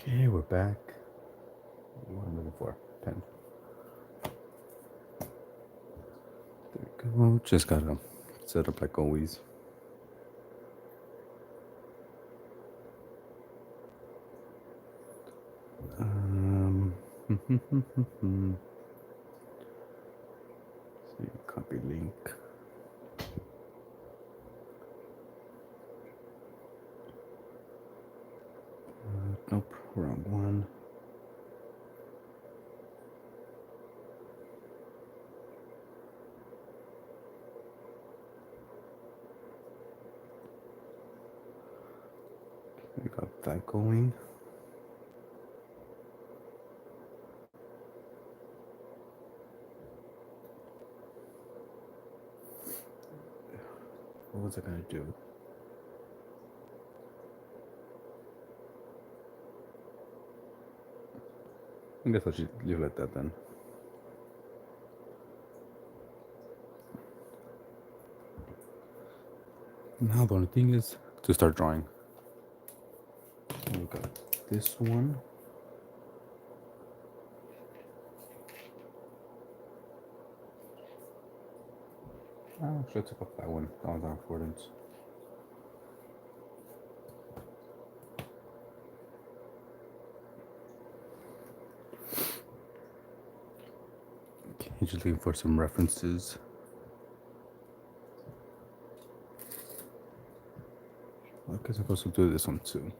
Okay, we're back. What am I looking for? Pen. There we go. Just gotta set up like always. Um, see, copy link. Nope, wrong one. We got that going. What was I gonna do? I guess I should leave it like that then. Now the only thing is to start drawing. We got this one. Oh, I should took up that one. That one's not important. Okay, just looking for some references. I guess I'm supposed to do this one too.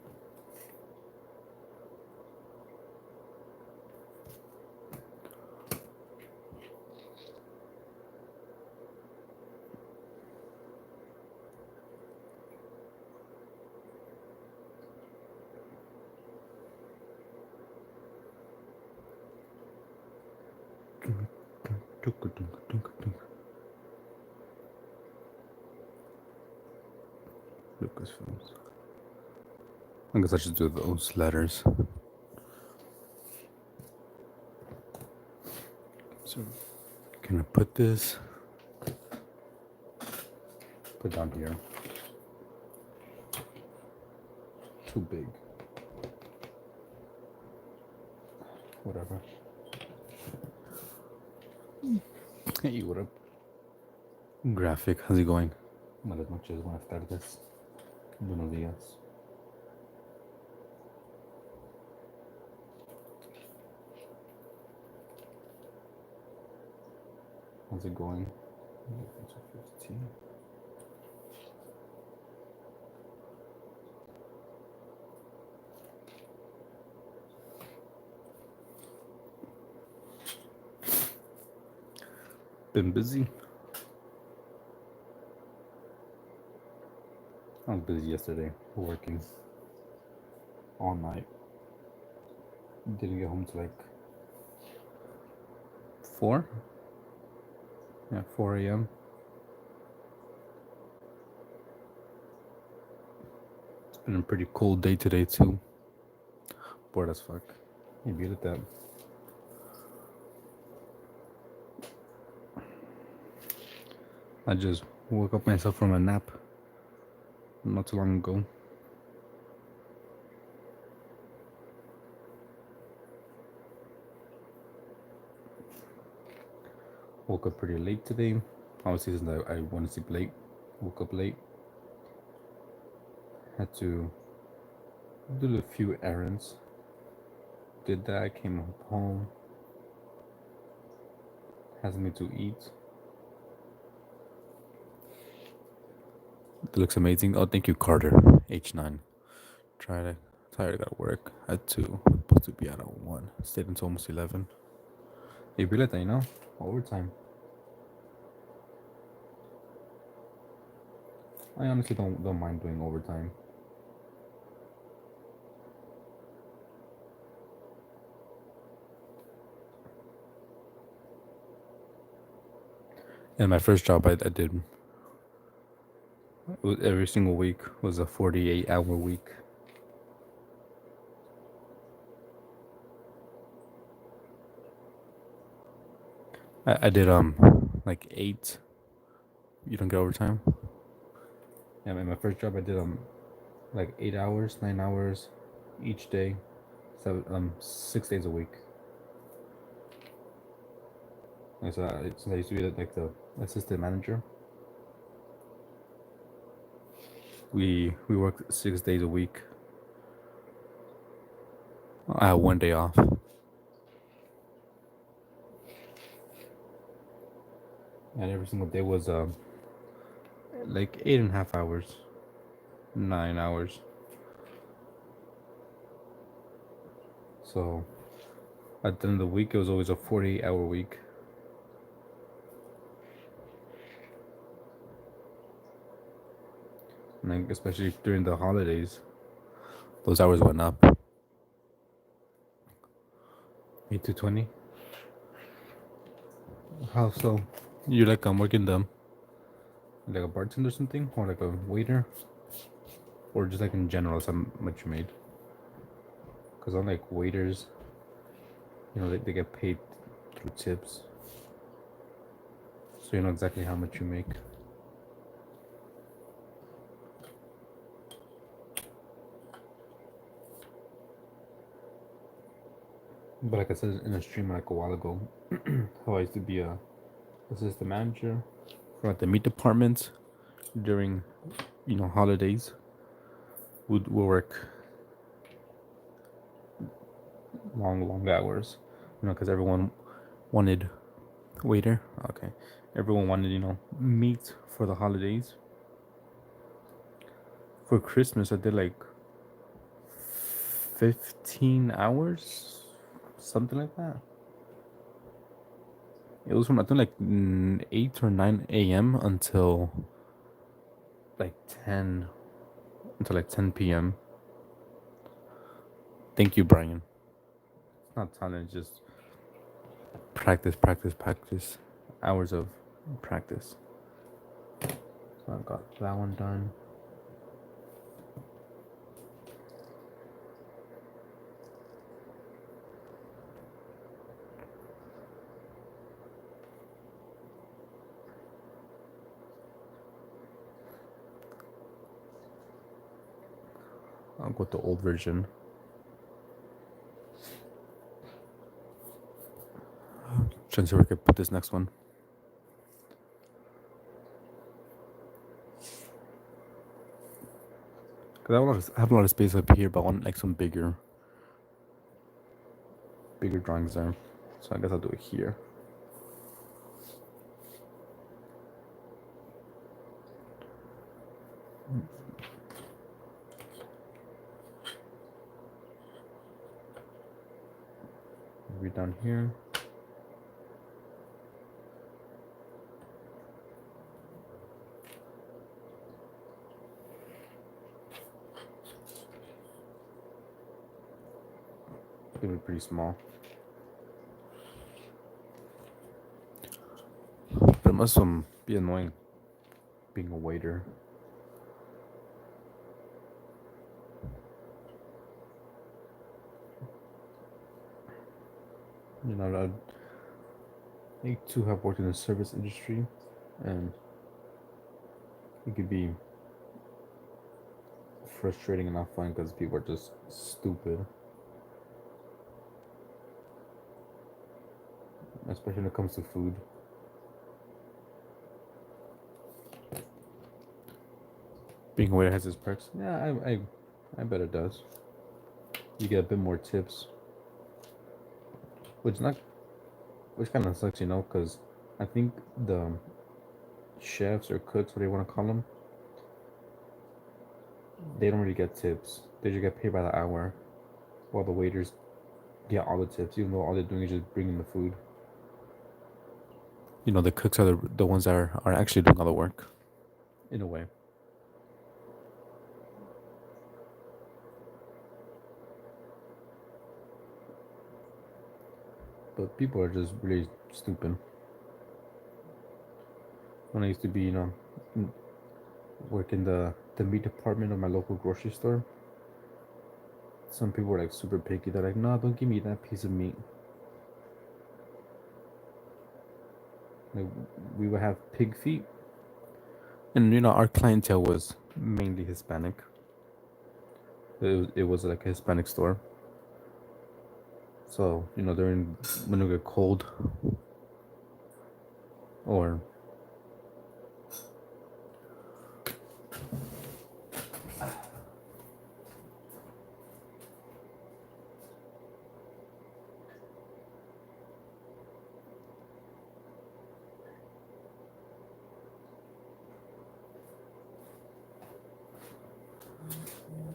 Lucasfilms. I guess I should do those letters. So, can I put this? Put down here. Too big. Whatever. Hey, what up? Graphic, how's it going? Buenas noches, buenas tardes. Buenos días. How's it going? 15. Been busy. I was busy yesterday, working all night. Didn't get home till like 4? Yeah, 4 a.m. It's been a pretty cold day today too. Bored as fuck. Maybe look at that. I just woke up myself from a nap not too long ago. Woke up pretty late today. Obviously, since I want to sleep late, woke up late. Had to do a few errands. Did that, came home. Has me to eat. It looks amazing. Oh, thank you, Carter. H9. Tired I got work at 2. Supposed to be out at 1. Stayed until almost 11. Hey, Bileta, you know? Overtime. I honestly don't mind doing overtime. And my first job I did every single week was a 48-hour week. I did like 8. You don't get overtime. Yeah, in my first job I did like 8 hours, 9 hours each day, 6 days a week. Like, so I used to be like the assistant manager. We work 6 days a week. I have one day off, and every single day was like 8.5 hours, 9 hours. So at the end of the week, it was always a 48-hour week. And like, especially during the holidays, those hours went up. 8 to 20. How so? You like working them like a bartender or something, or like a waiter, or just like in general, how much you made? Because unlike waiters, they get paid through tips, so you know exactly how much you make. But like I said in a stream like a while ago, how I used to be a assistant manager for like the meat department during holidays. Would work long hours, because everyone wanted waiter. Okay, everyone wanted meat for the holidays. For Christmas, I did like 15 hours, something like that. It was from I think like 8 or 9 a.m. like 10 until like 10 p.m. Thank you, Brian. It's not talent, it's just practice. Hours of practice. So I got that one done. I'll go with the old version. Trying to see where I could put this next one. Cause I have a lot of space up here, but I want like some bigger drawings there. So I guess I'll do it here. Maybe down here. It'll be pretty small. But it must be annoying being a waiter. I too have worked in the service industry, and it could be frustrating and not fun because people are just stupid. Especially when it comes to food. Being a waiter has its perks. Yeah, I bet it does. You get a bit more tips, which kind of sucks, because I think the chefs or cooks, what do you want to call them, they don't really get tips. They just get paid by the hour, while the waiters get all the tips, even though all they're doing is just bringing the food. The cooks are the ones that are actually doing all the work, in a way. But people are just really stupid. When I used to be, work in the meat department of my local grocery store, some people were like super picky. They're like, no, don't give me that piece of meat. Like, we would have pig feet, and our clientele was mainly Hispanic. It was like a Hispanic store, So during when it get cold, or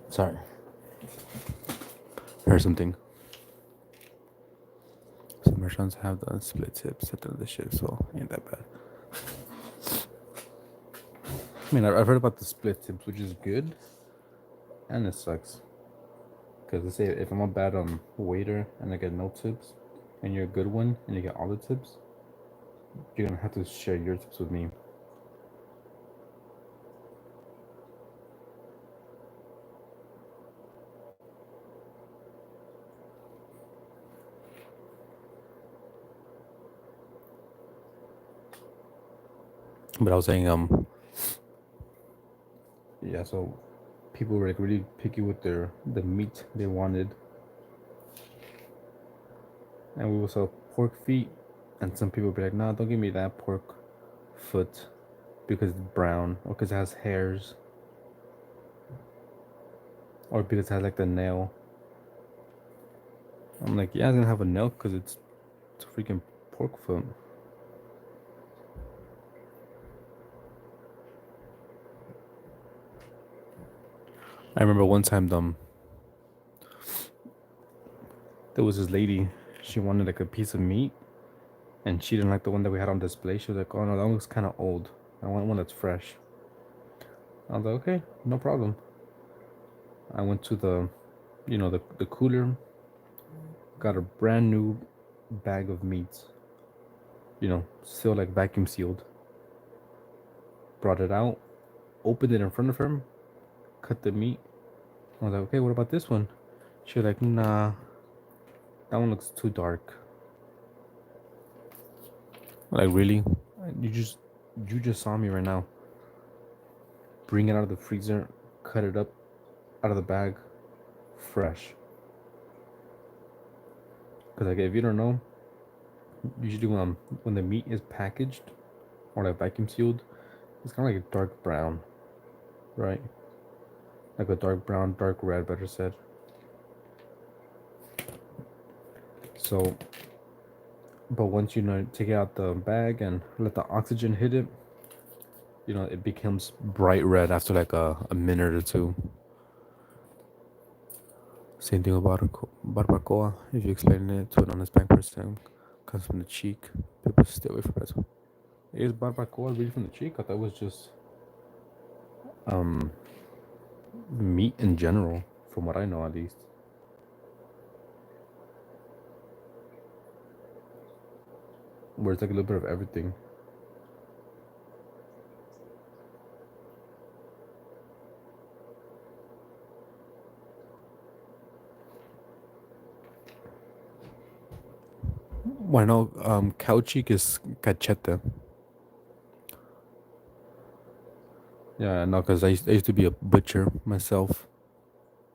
sorry, here's something. Some restaurants have the split tips at the end of the shift, so ain't that bad. I mean, I've heard about the split tips, which is good, and it sucks. Because let's say if I'm a bad waiter and I get no tips, and you're a good one and you get all the tips, you're gonna have to share your tips with me. But I was saying, yeah, so people were like really picky with the meat they wanted, and we will sell pork feet, and some people would be like, "Nah, don't give me that pork foot because it's brown, or because it has hairs, or because it has like the nail." I'm like, "Yeah, it's gonna have a nail because it's a freaking pork foot." I remember one time, there was this lady. She wanted like a piece of meat, and she didn't like the one that we had on display. She was like, "Oh no, that one looks kind of old. I want one that's fresh." I was like, "Okay, no problem." I went to the cooler, got a brand new bag of meats. Still like vacuum sealed. Brought it out, opened it in front of her, cut the meat. I was like, "Okay, what about this one?" She was like, "Nah, that one looks too dark." Like, really? You just you just saw me right now. Bring it out of the freezer, cut it up out of the bag, fresh. Cause like if you don't know, usually when the meat is packaged or like vacuum sealed, it's kind of like a dark brown, right? Like a dark brown, dark red, better said. So, but once take it out the bag and let the oxygen hit it, it becomes bright red after like a minute or two. Same thing about barbacoa. If you explain it to a non-Hispanic person, comes from the cheek. People stay away from it. Is barbacoa really from the cheek? I thought it was just um meat in general, from what I know at least. Where it's like a little bit of everything. Well, I know cow cheek is cachete. Yeah, no, because I used to be a butcher myself.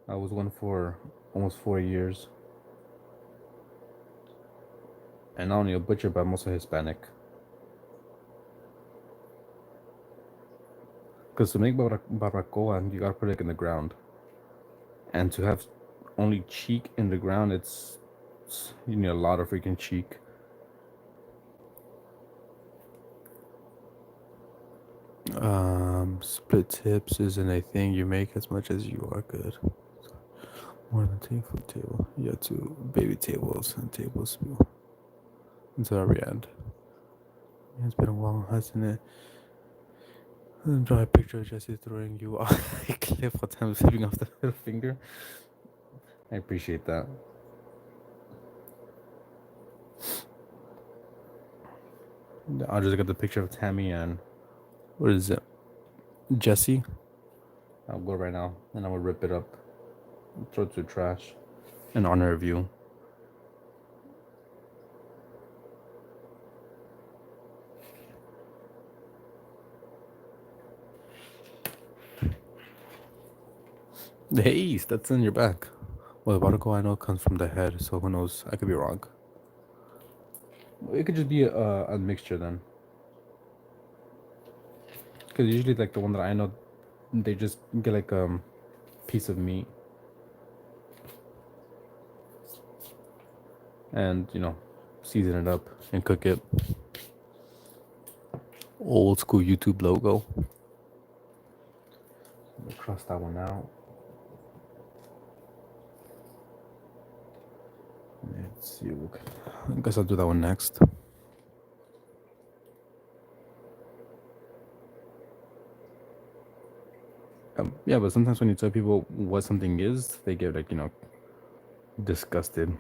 I was one for almost 4 years. And not only a butcher, but I'm also Hispanic. Because to make barbacoa, you gotta put it in the ground. And to have only cheek in the ground, you need a lot of freaking cheek. Split tips isn't a thing you make as much as you are good. More than take food table. You have two baby tables and tables until every end. It's been a while, hasn't it? Draw a picture of Jesse throwing you off a cliff while time slipping off the middle finger. I appreciate that. I'll just get the picture of Tammy and what is it? Jesse. I'll go right now and I will rip it up, throw it to the trash, in honor of you. Hey, that's in your back. Well, the particle I know comes from the head, so who knows? I could be wrong. It could just be a mixture then. Because usually, like the one that I know, they just get like piece of meat and season it up and cook it. Old school YouTube logo. Cross that one out. Let's see. I guess I'll do that one next. Yeah, but sometimes when you tell people what something is, they get like disgusted.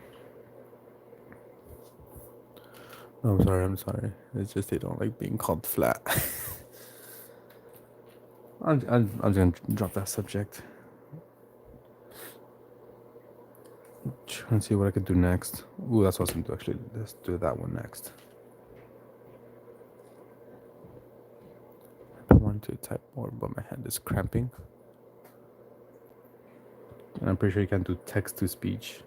No, I'm sorry. I'm sorry. It's just they don't like being called flat. I'm just gonna drop that subject. Trying to see what I could do next. Ooh, that's what I was gonna do actually. Let's do that one next. I want to type more, but my hand is cramping. And I'm pretty sure you can't do text to speech.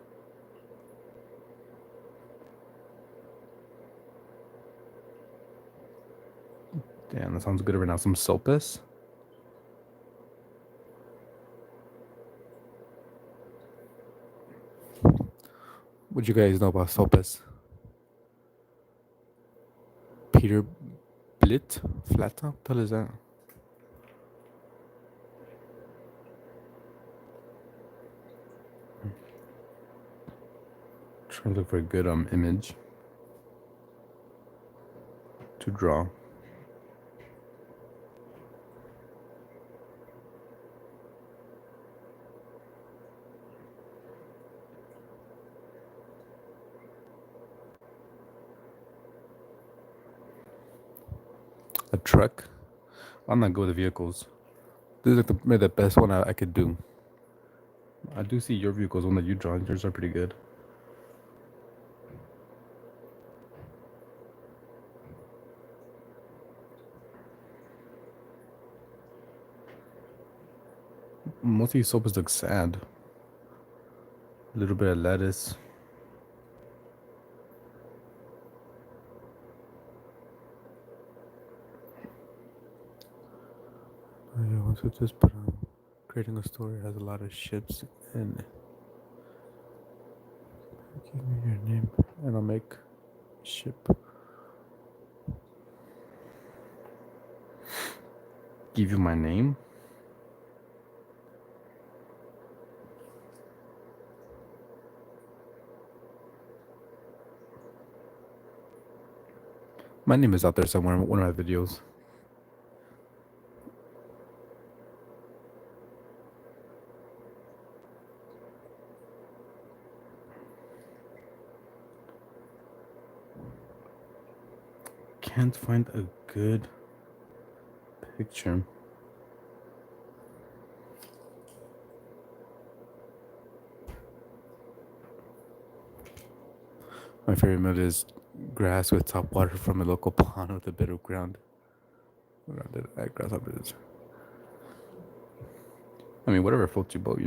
Damn, that sounds good right now. Some sopis. What you guys know about sopis? Peter Blit? Flatta? What the hell is that? Trying to look for a good image to draw. A truck. I'm not good with vehicles. This is like maybe the best one I could do. I do see your vehicles, one that you draw. Yours are pretty good. Most of these sopas look sad. A little bit of lettuce. Yeah, what's with this? But creating a story has a lot of ships and give me your name and I'll make ship. Give you my name? My name is out there somewhere in one of my videos. Can't find a good picture. My favorite mode is grass with top water from a local pond with a bit of ground. Grasshoppers. I mean, whatever floats your boat,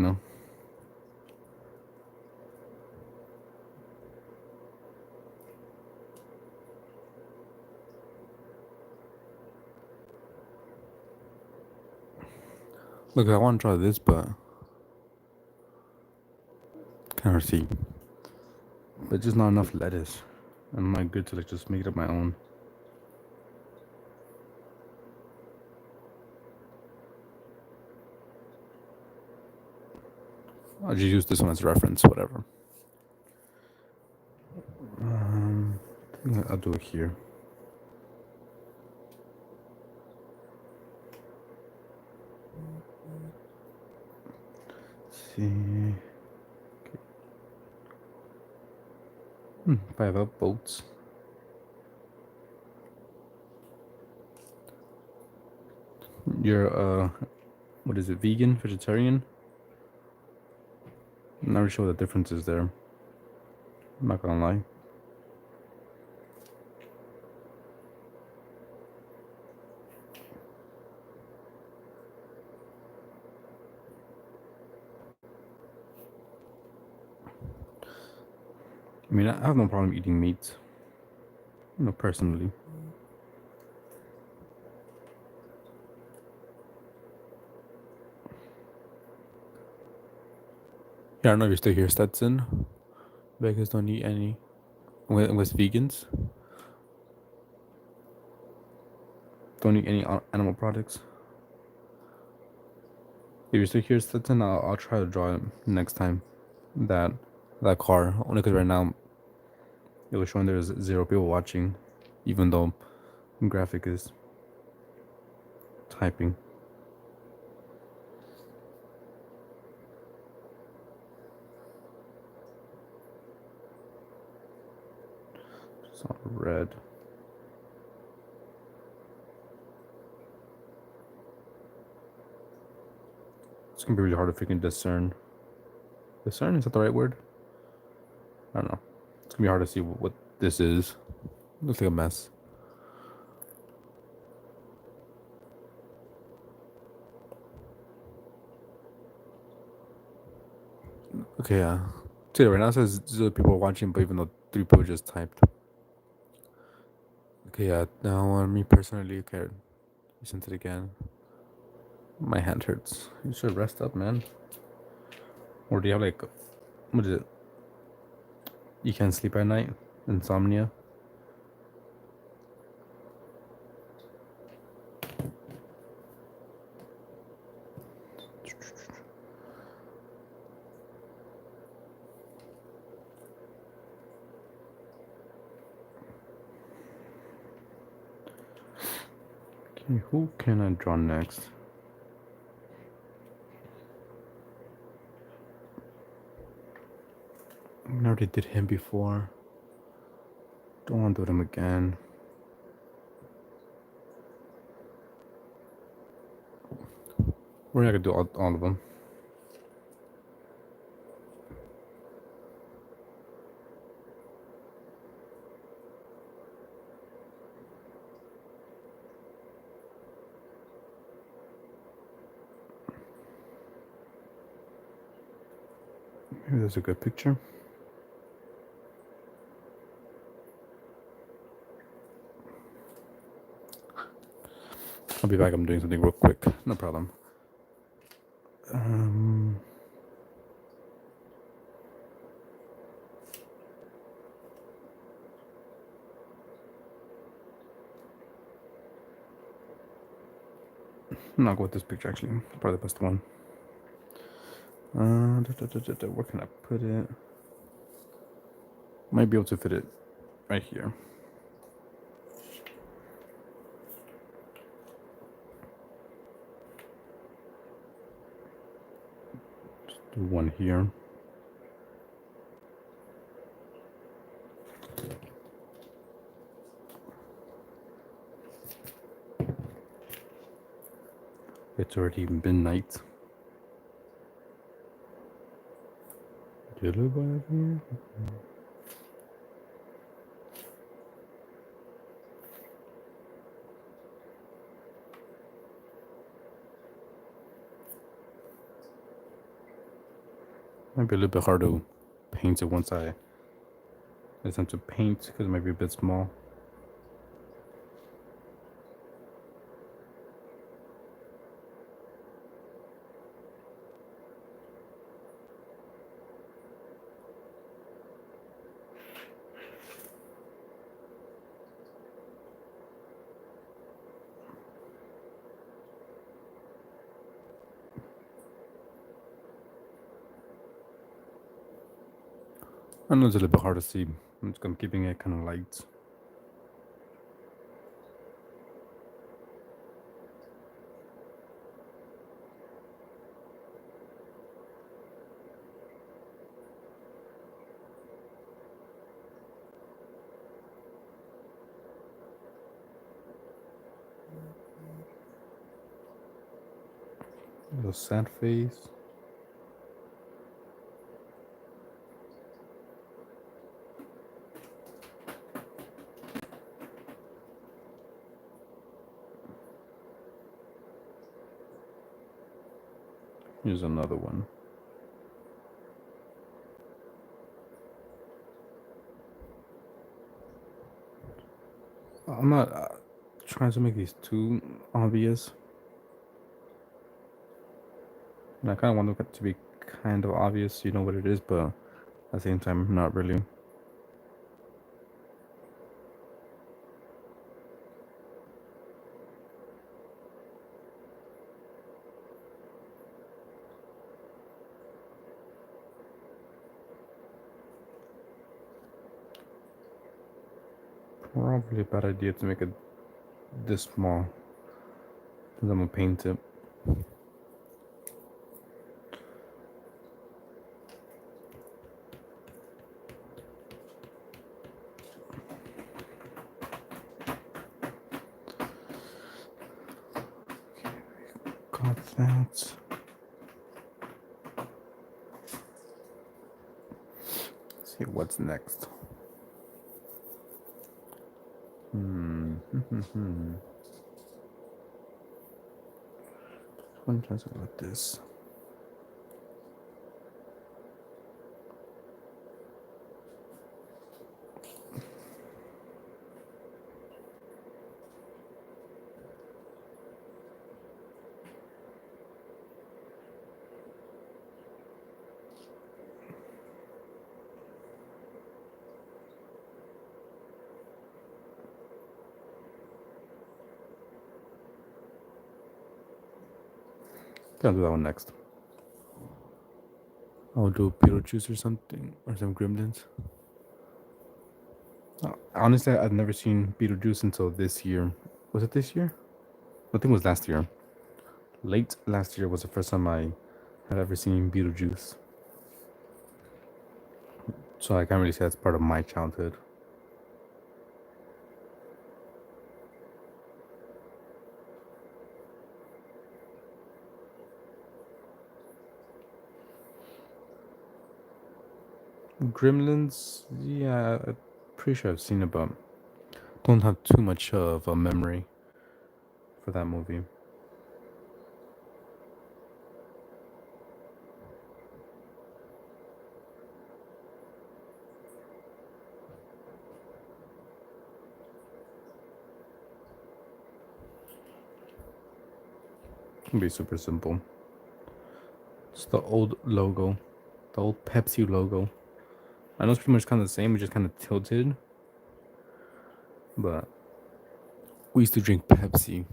Look, I want to try this, but can't see. But just not enough lettuce. I'm not good to like just make it up my own. I'll just use this one as a reference, whatever. I think I'll do it here. Let's see. Okay. 5 up boats. You're what is it? Vegan, vegetarian? I'm not really sure what the difference is there. I'm not gonna lie. I mean, I have no problem eating meat, personally. Yeah, I don't know if you're still here, Stetson. Vegas don't eat any. With vegans, don't eat any animal products. If you're still here, Stetson, I'll try to draw it next time. That that car, only because right now it was showing there's 0 people watching, even though graphic is typing. It's all red. It's gonna be really hard to freaking discern. Discern, is that the right word? I don't know. It's gonna be hard to see what this is. It looks like a mess. Okay, yeah. See, right now it says 0 people watching, but even though 3 people just typed. Okay, yeah. Now, me personally, okay, listen to it again. My hand hurts. You should rest up, man. Or do you have like, what is it? You can't sleep at night? Insomnia? Okay, who can I draw next? I already did him before. Don't want to do him again. We're not gonna do all of them. Maybe that's a good picture. I'll be back. I'm doing something real quick. No problem. I'm not go with this picture actually. Probably the best one. Where can I put it? Might be able to fit it right here. Just do one here. It's already midnight. Do you live by here? Might be a little bit hard to paint it once I attempt to paint because it might be a bit small. I know it's a little bit hard to see. I'm keeping it kind of light. A sad face. Here's another one. I'm not trying to make these too obvious. And I kind of want it to be kind of obvious, you know what it is, but at the same time, not really. Probably a bad idea to make it this small. Because I'm gonna paint it. Got that. Let's see what's next. One chance about this. I'll do that one next. I'll do Beetlejuice or something, or some Gremlins. Honestly, I've never seen Beetlejuice until this year. Was it this year? I think it was last year. Late last year was the first time I had ever seen Beetlejuice. So I can't really say that's part of my childhood. Gremlins, yeah, I'm pretty sure I've seen it, but don't have too much of a memory for that movie. It'll be super simple. It's the old logo, the old Pepsi logo. I know it's pretty much kind of the same, it's just kind of tilted. But we used to drink Pepsi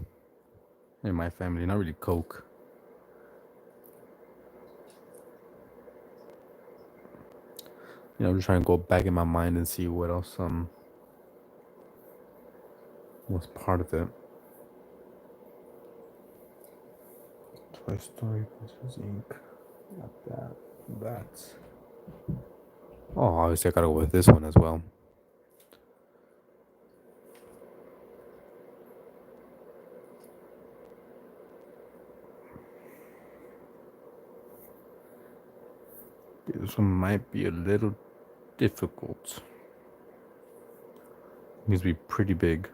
in my family, not really Coke. I'm just trying to go back in my mind and see what else was part of it. Toy Story Monsters Inc. Got that. That. Oh, obviously I gotta go with this one as well. This one might be a little difficult. It needs to be pretty big.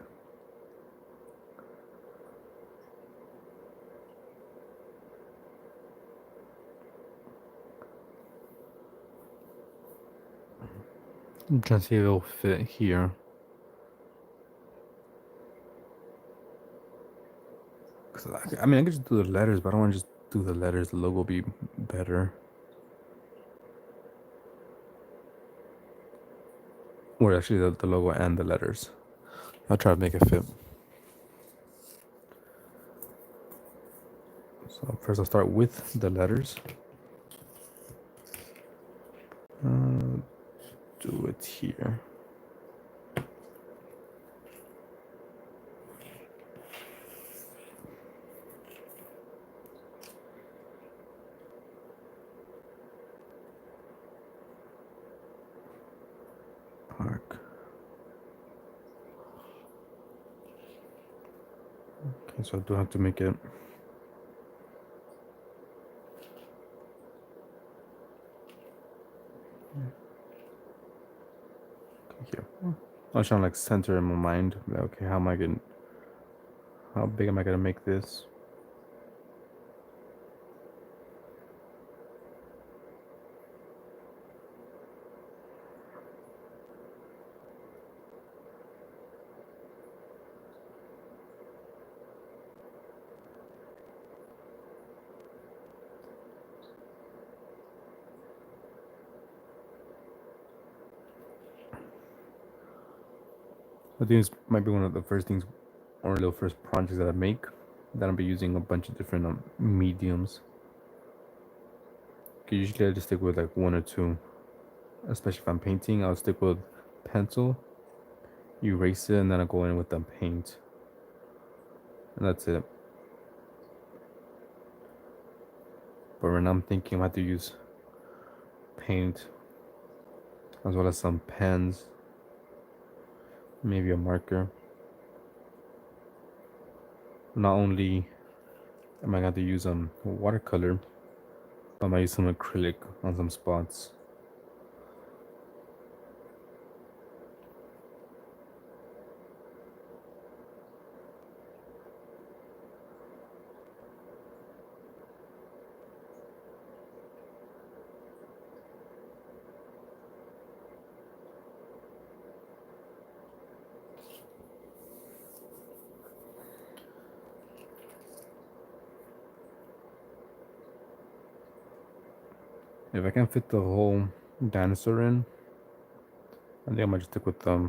I'm trying to see if it'll fit here. Cause I mean, I could just do the letters, but I don't want to just do the letters. The logo will be better. Or actually, the logo and the letters. I'll try to make it fit. So first I'll start with the letters. Do it here. Park. Okay, so I do have to make it. Here. I was trying to like center in my mind. Okay, how am I gonna? How big am I gonna make this? I think this might be one of the first things or the first projects that I make that I'll be using a bunch of different mediums. Usually I just stick with like one or two, especially if I'm painting. I'll stick with pencil, erase it, and then I'll go in with the paint, and that's it. But right now I'm thinking I have to use paint as well as some pens, maybe a marker. Not only am I going to use watercolor, but I might use some acrylic on some spots. If I can fit the whole dinosaur in, I think I might just stick with I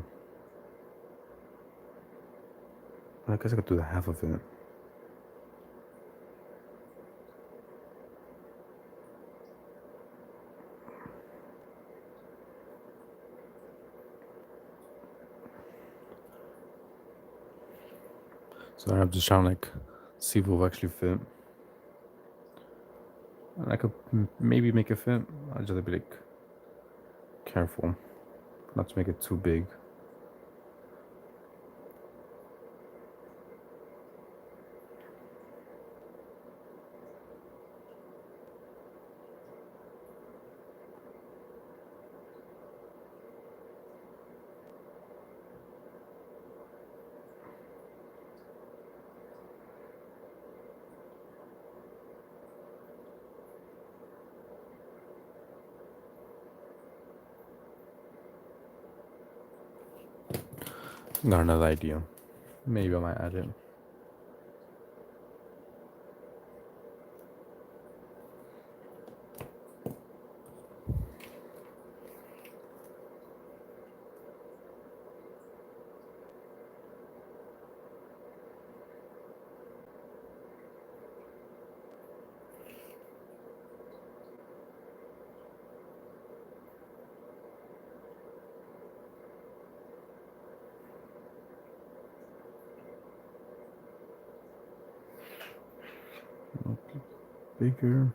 guess I could do the half of it. So I'm just trying to like see if it will actually fit. And I could maybe make it fit. I just have to be like careful not to make it too big. Got another idea. Maybe I might add it. Bigger.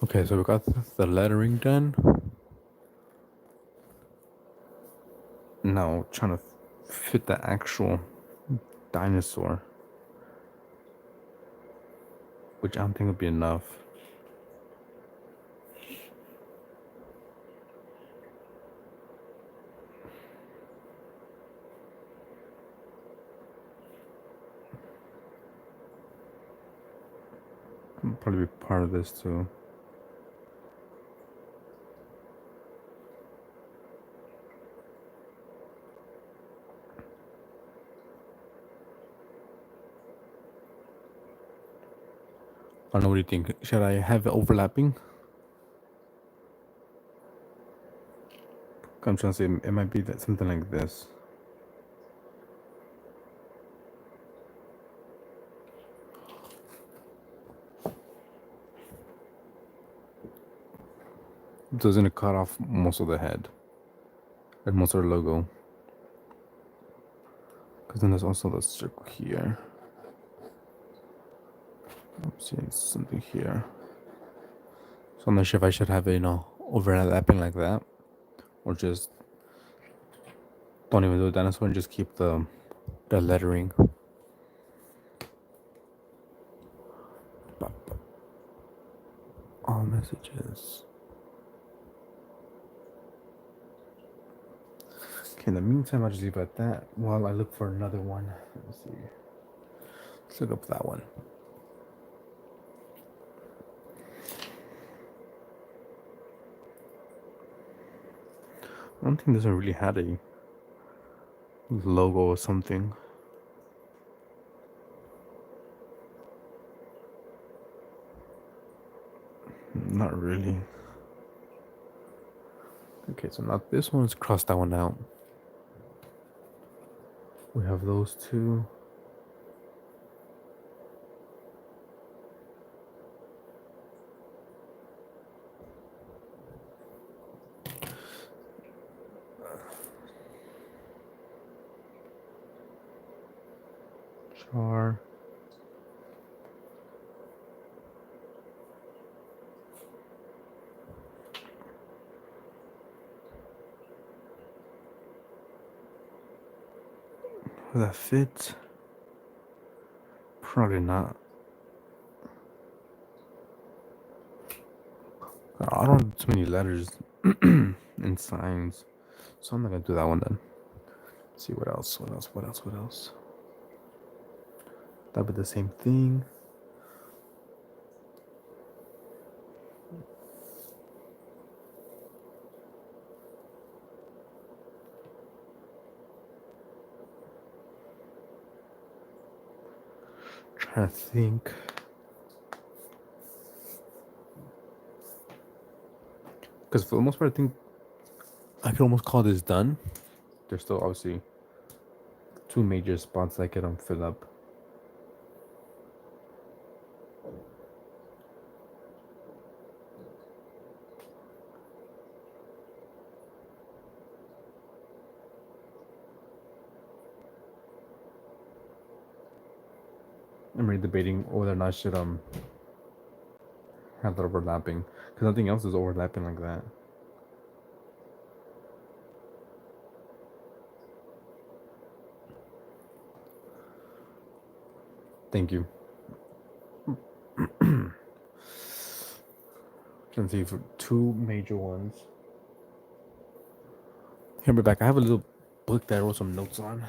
Okay, so we got the lettering done. Now trying to fit the actual dinosaur, which I don't think would be enough. Probably be part of this too. I don't know, what do you think? Should I have it overlapping? I'm trying to say it might be that something like this. So it's gonna cut off most of the head and most of the logo. Because then there's also the circle here. Oops, yeah, something here. So I'm not sure if I should have it, overlapping like that, or just don't even do the dinosaur and just keep the lettering. All messages. Okay, in the meantime, I'll just leave it at that while I look for another one. Let's see. Let's look up that one. I don't think this one really had a logo or something. Not really. Okay, so now this one's crossed that one out. We have those two. Char. Will that fit? Probably not. I don't have too many letters and signs, so I'm not gonna do that one then. Let's see what else? What else? What else? What else? That'll be the same thing. Trying to think. Because for the most part, I think I could almost call this done. There's still obviously two major spots I can fill up. I'm really debating whether or not I should have that overlapping, because nothing else is overlapping like that. Thank you. Can see for two major ones. Here, be back. I have a little book that I wrote some notes on.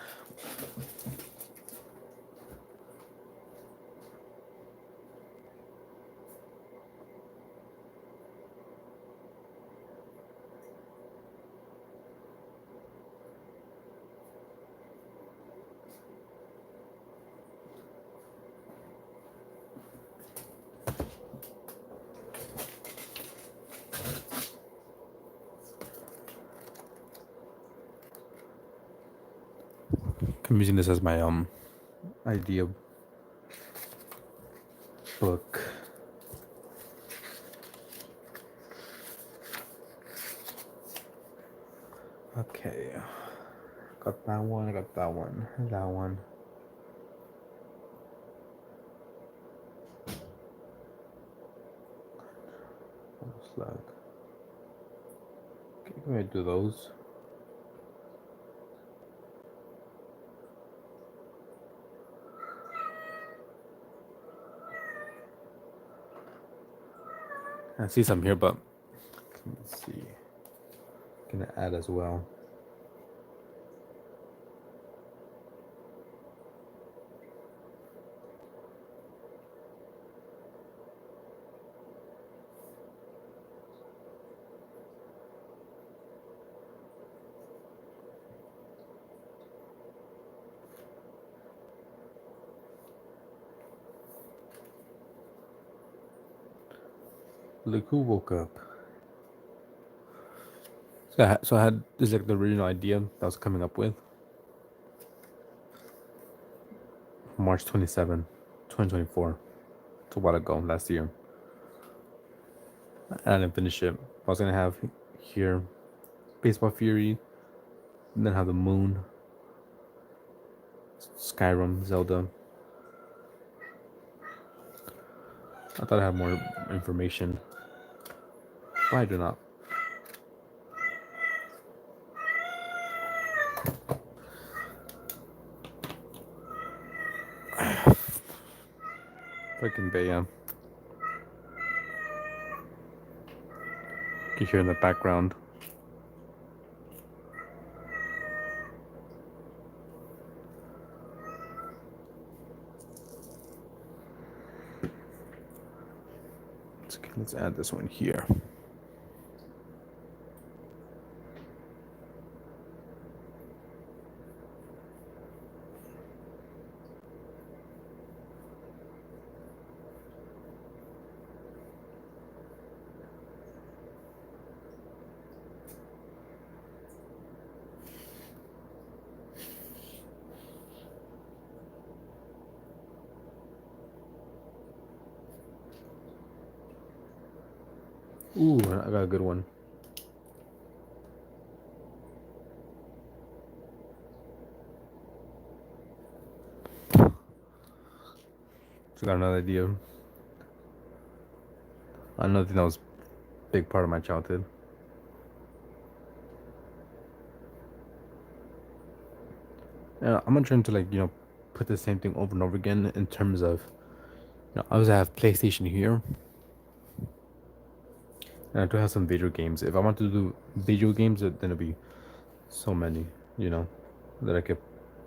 I'm using this as my idea book. Okay, got that one. I got that one. That one. Like, okay, go ahead and do those. I see some here, but let's see. Gonna add as well. Look who woke up. So I had this like the original idea that I was coming up with. March 27, 2024. It's a while ago, last year. I didn't finish it. I was gonna have here Baseball Fury, and then have the Moon, Skyrim, Zelda. I thought I had more information, but I do not. Freaking Baya. You can hear in the background. Let's add this one here. Ooh, I got a good one. So I got another idea. Another thing that was a big part of my childhood. I'm not trying to put the same thing over and over again in terms of I always have PlayStation here, and I do have some video games. If I want to do video games, then it'll be so many, that I could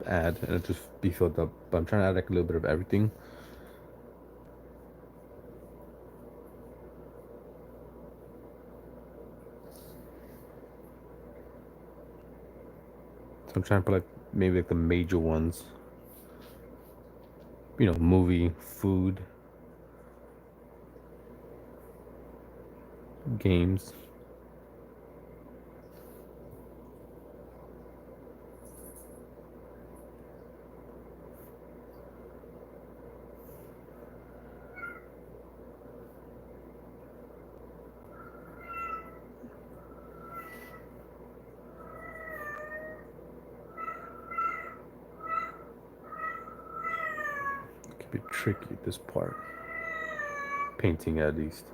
add and it just be filled up. But I'm trying to add like a little bit of everything. So I'm trying to put like maybe like the major ones. Movie, food, games. It could be tricky this part. Painting at least.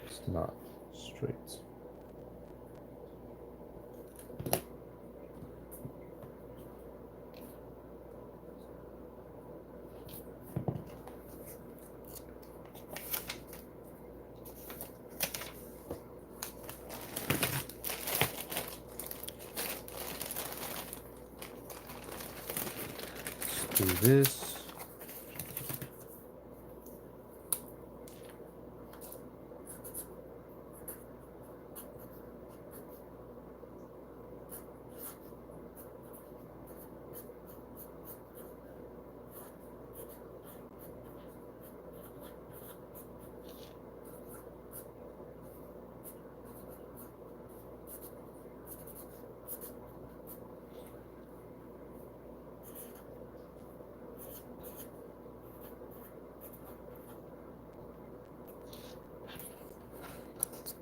It's not straight. Let's do this.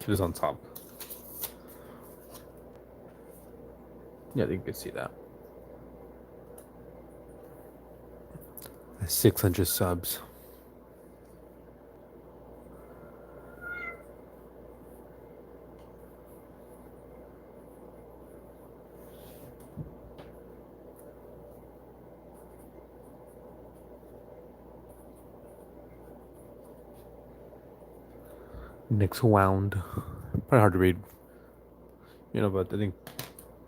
It is on top. Yeah, you can see that. 600 subs. Next wound. Probably hard to read. But I think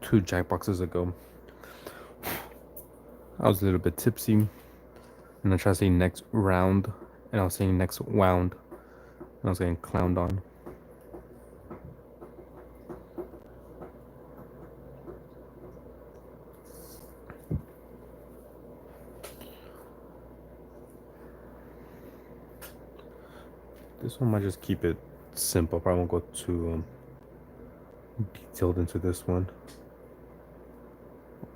2 Jackboxes ago, I was a little bit tipsy, and I tried to say next round, and I was saying next wound, and I was getting clowned on. This one might just keep it simple. Probably won't go too detailed into this one.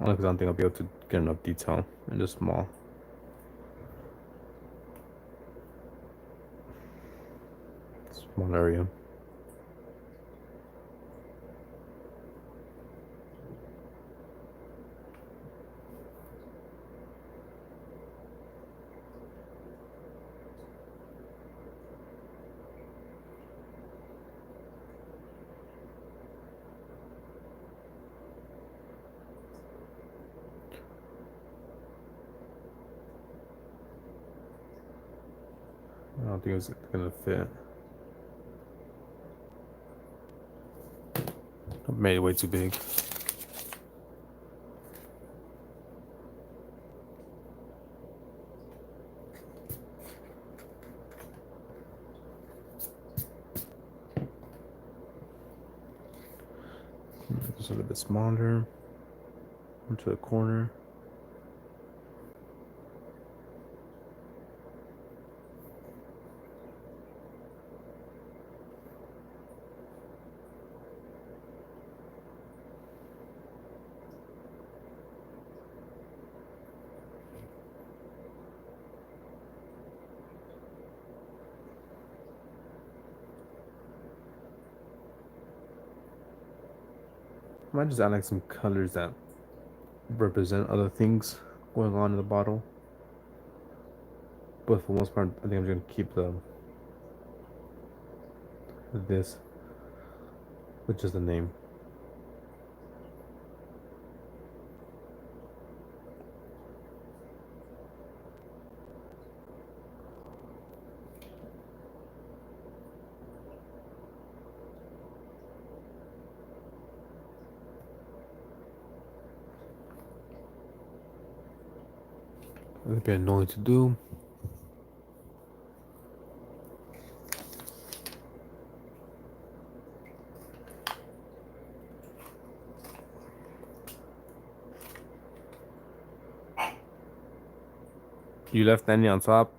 Only because I don't think I'll be able to get enough detail in this small area. I don't think it's gonna fit. I made it way too big. Just a little bit smaller. Into the corner. I might just add like some colors that represent other things going on in the bottle. But for the most part, I think I'm just gonna keep this with just the name. It'd be annoying to do. You left any on top?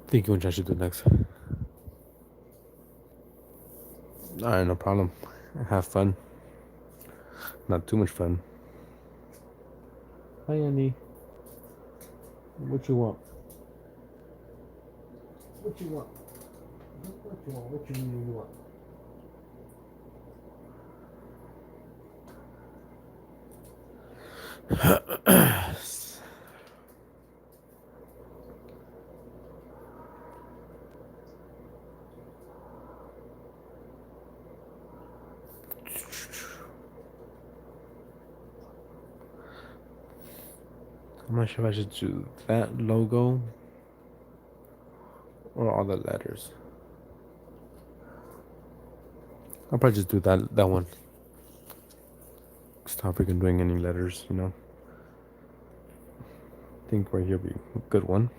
Think which I should do next. Alright, no problem. Have fun. Not too much fun. Hi, Andy. What you want? What you want? What you want? What you want? I'm not sure if I should do that logo or all the letters. I'll probably just do that one. Stop freaking doing any letters, you know. I think right here would be a good one.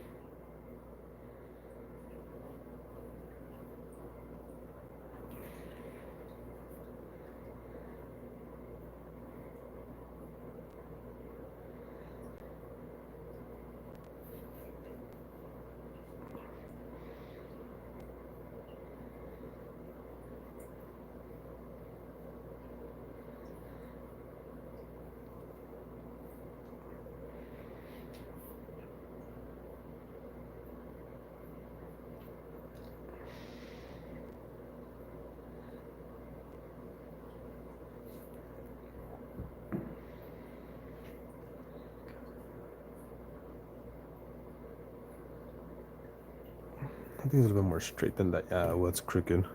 I think it's a little bit more straight than that. Yeah, well, it's crooked.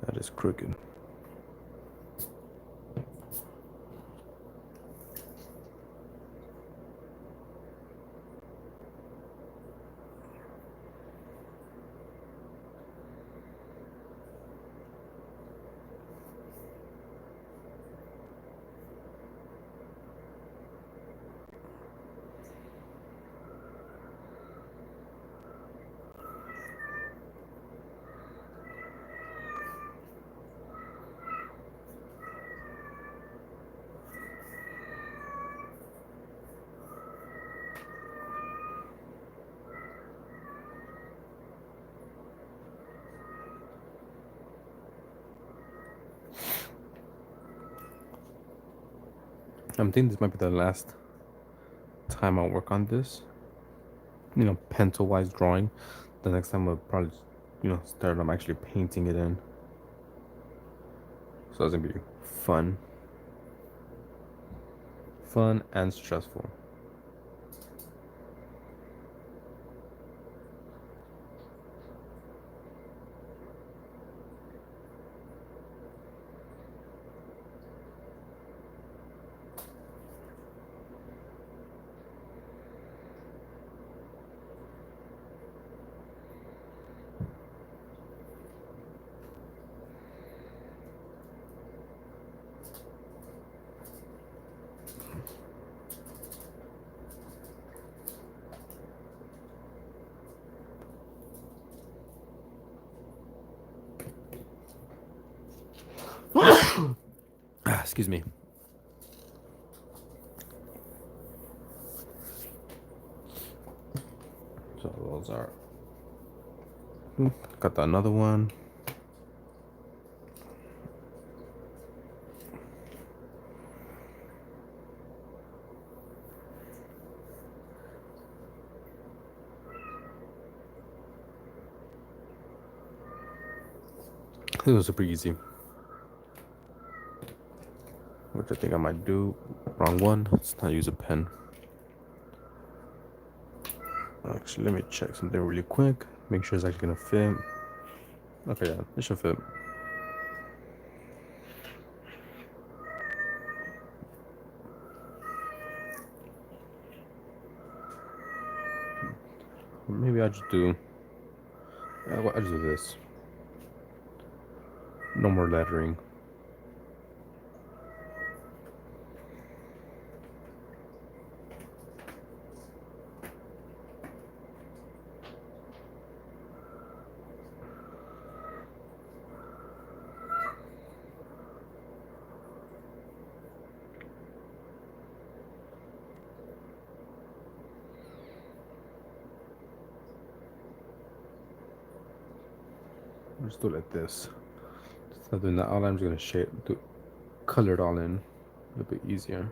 That is crooked. I'm thinking this might be the last time I'll work on this. You know, pencil-wise drawing. The next time I'll probably, start I'm actually painting it in. So it's gonna be fun. Fun and stressful. Excuse me. So those are. Got another one. It was super easy. Which I think I might do. Wrong one. Let's not use a pen. Actually, let me check something really quick. Make sure it's actually gonna fit. Okay, yeah, it should fit. Maybe I'll just do. I'll just do this. No more lettering. Just do it like this. Instead of doing that outline, I'm just gonna color it all in a little bit easier.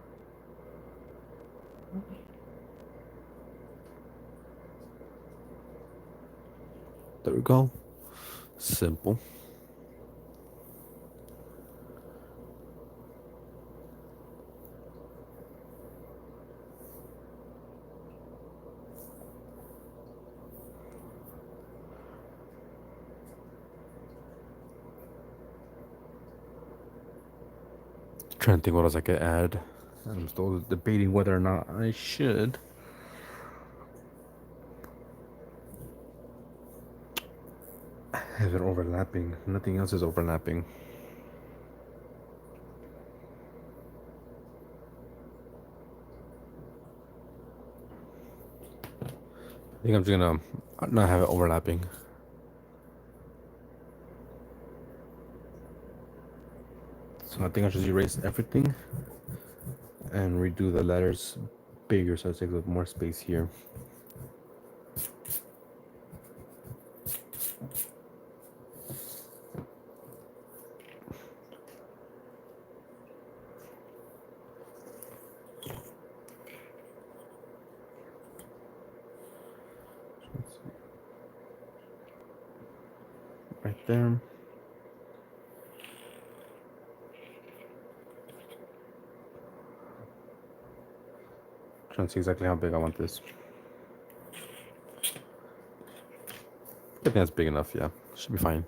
There we go. Simple. Trying to think what else I could add. I'm still debating whether or not I should. Have it overlapping. Nothing else is overlapping. I think I'm just gonna not have it overlapping. So I think I should erase everything and redo the letters bigger so it takes up more space here. Right there. Trying to see exactly how big I want this. I think that's big enough, yeah. Should be fine.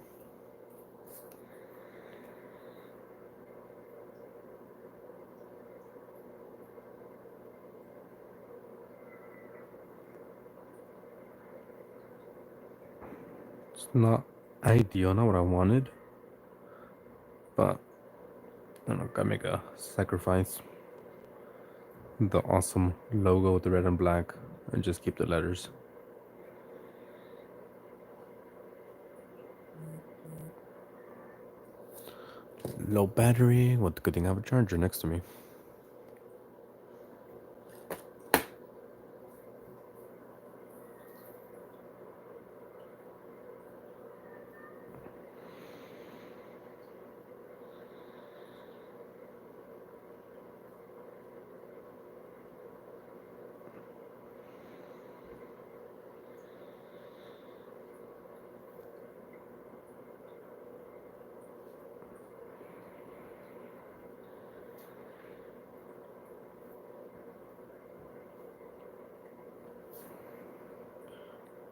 It's not ideal, not what I wanted. But I don't know, gotta make a sacrifice. The awesome logo with the red and black and just keep the letters. Low battery. What good thing I have a charger next to me.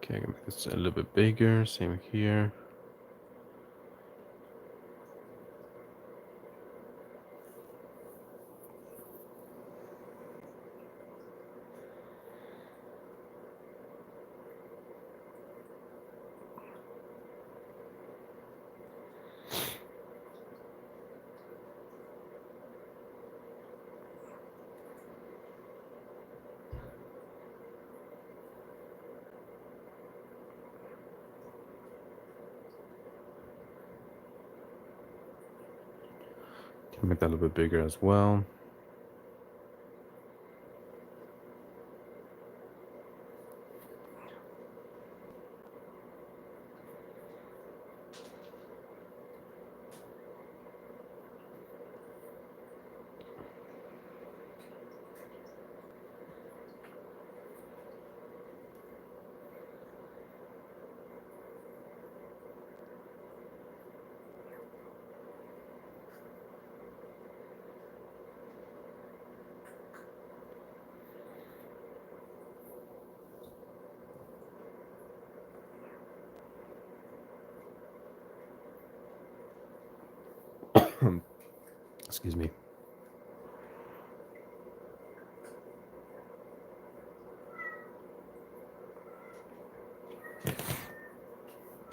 Okay, I can make this a little bit bigger. Same here. Can make that a little bit bigger as well. Excuse me.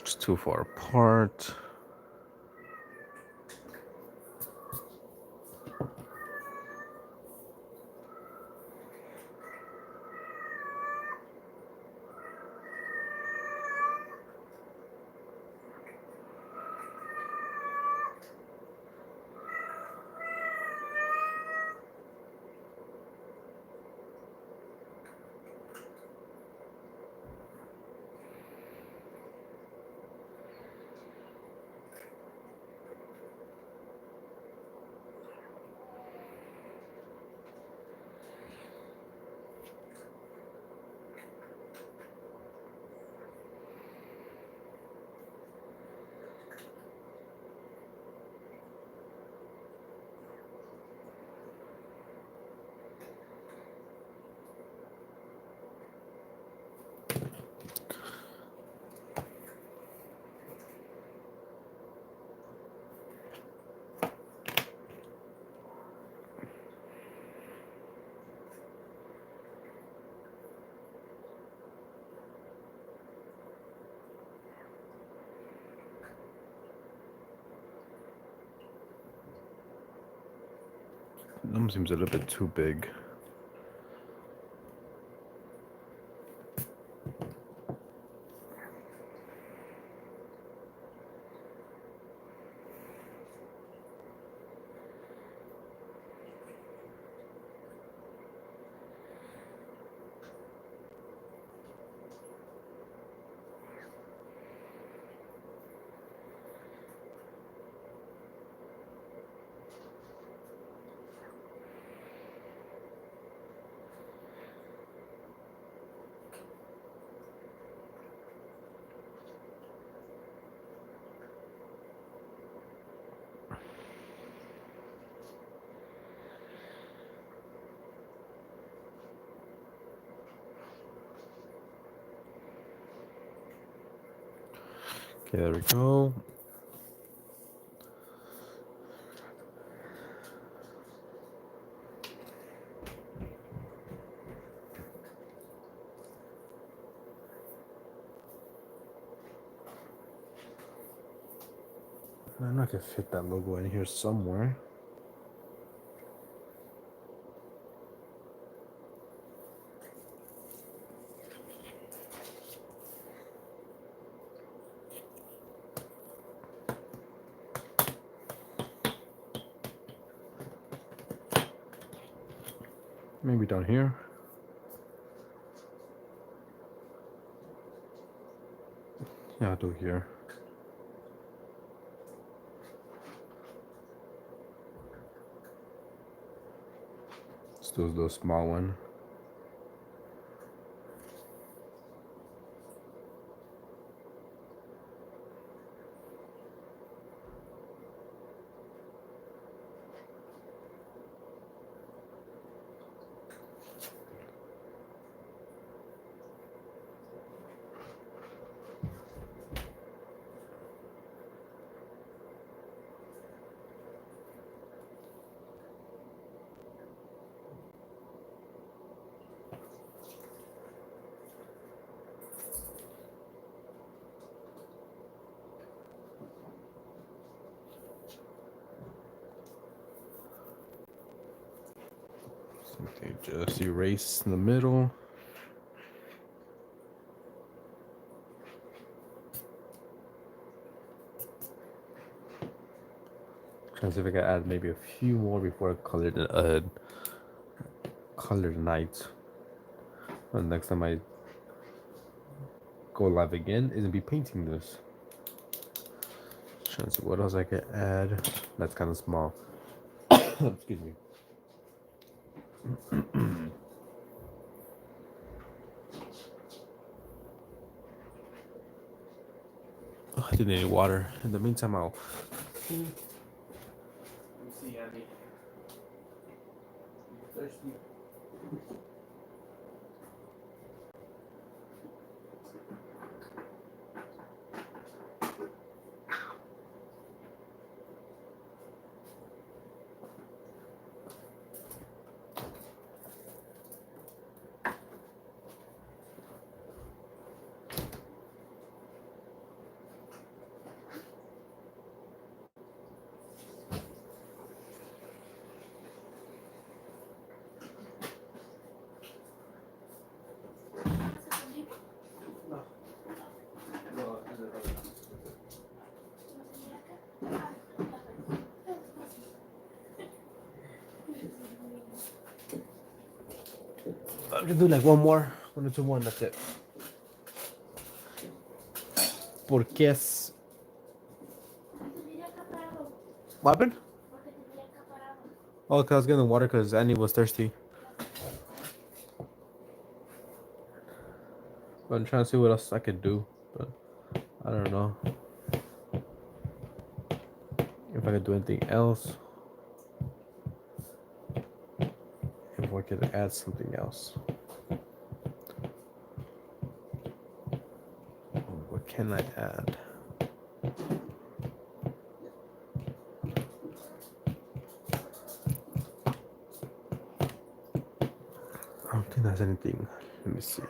It's too far apart. That seems a little bit too big. Okay, there we go. I know I can fit that logo in here somewhere. Maybe down here. Yeah, I'll do here. Let's do the small one. Something just erase in the middle. Trying to see if I can add maybe a few more before I color the night. And next time I go live again, isn't be painting this. Trying to see what else I can add. That's kind of small. Excuse me. Oh, I didn't need any water. In the meantime, I'll. Let me see, Andy. Thirsty. I'm gonna do like one more. I'm gonna do one. That's it. Porque es. What happened? Oh, cause I was getting the water because Annie was thirsty. But I'm trying to see what else I could do, but I don't know if I could do anything else. If I could add something else. What can I add? I don't think there's anything. Let me see.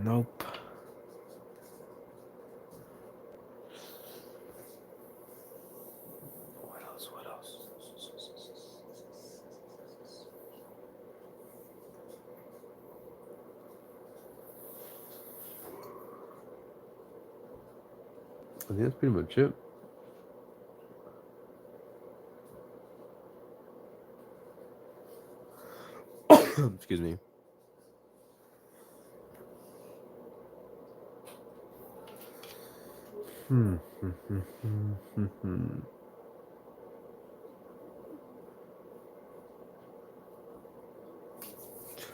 Nope. What else? What else? I think that's pretty much it. Excuse me. Trying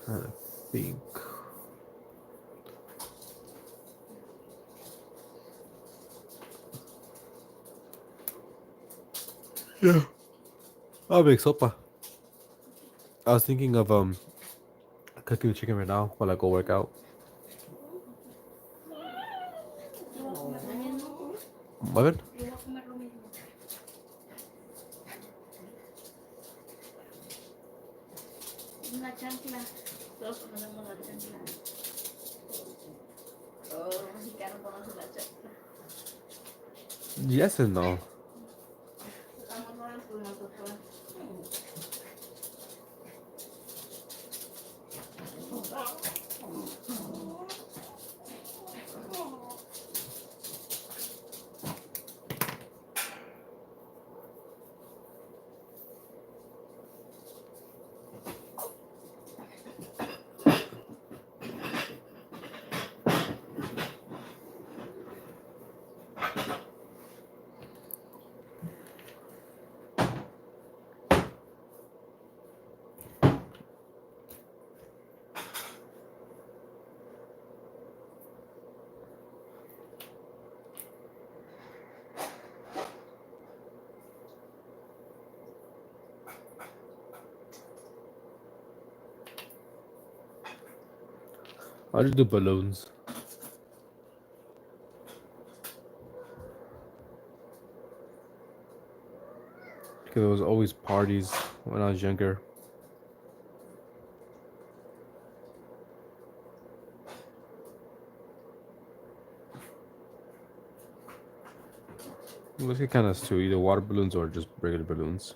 to think. Yeah. I'll make sopa. I was thinking of cooking the chicken right now while I go work out. What? Una chancla. Todos conocemos la chancla. Todo mexicano conoce la chancla. Yes and no. Estamos raros con nosotros. I'll just do balloons. Because there was always parties when I was younger. Let's get kind of to either water balloons or just regular balloons.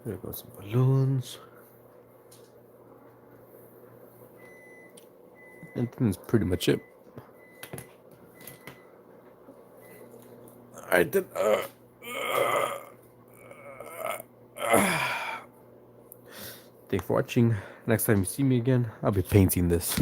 There goes some balloons. And I think that's pretty much it. Alright then. Thanks for watching. Next time you see me again, I'll be painting this.